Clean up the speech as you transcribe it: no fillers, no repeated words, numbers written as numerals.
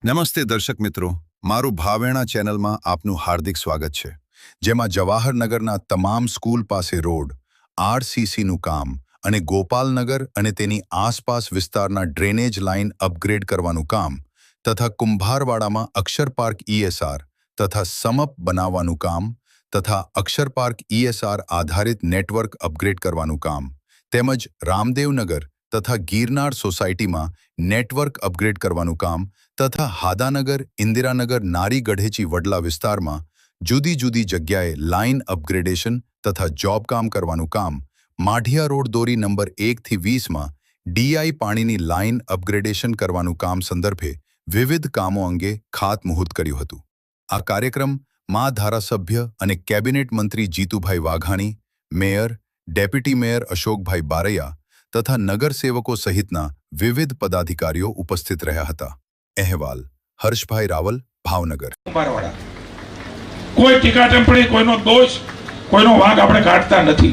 નમસ્તે દર્શક મિત્રો, મારું ભાવેણા ચેનલમાં આપનું હાર્દિક સ્વાગત છે, જેમાં જવાહરનગરના તમામ સ્કૂલ પાસે રોડ, આરસીસીનું કામ અને ગોપાલનગર અને તેની આસપાસ વિસ્તારના ડ્રેનેજ લાઇન અપગ્રેડ કરવાનું કામ તથા કુંભારવાડામાં અક્ષરપાર્ક ESR તથા સમપ બનાવવાનું કામ તથા અક્ષરપાર્ક ESR આધારિત નેટવર્ક અપગ્રેડ કરવાનું કામ તેમજ રામદેવનગર તથા ગિરનાર સોસાયટીમાં નેટવર્ક અપગ્રેડ કરવાનું કામ તથા હાદાનગર ઇન્દિરાનગર નારી ગઢેચી વડલા વિસ્તારમાં જુદી જુદી જગ્યાએ લાઇન અપગ્રેડેશન તથા જોબ કામ કરવાનું કામ માઢિયા રોડ દોરી નંબર 1 થી 20માં DI પાણીની લાઇન અપગ્રેડેશન કરવાનું કામ સંદર્ભે વિવિધ કામો અંગે ખાતમુહૂર્ત કર્યું હતું। આ કાર્યક્રમ માં ધારાસભ્ય અને કેબિનેટ મંત્રી Jitubhai Vaghani, mayor, deputy mayor Ashokbhai Baraiya તથા નગરસેવકો સહિતના વિવિધ પદાધિકારીઓ ઉપસ્થિત રહ્યા હતા। અહેવાલ હર્ષભાઈ રાવલ, ભાવનગર। કોઈ ટીકા ટિપ્પણી, કોઈનો દોષ, કોઈનો વાંક આપણે કાઢતા નથી।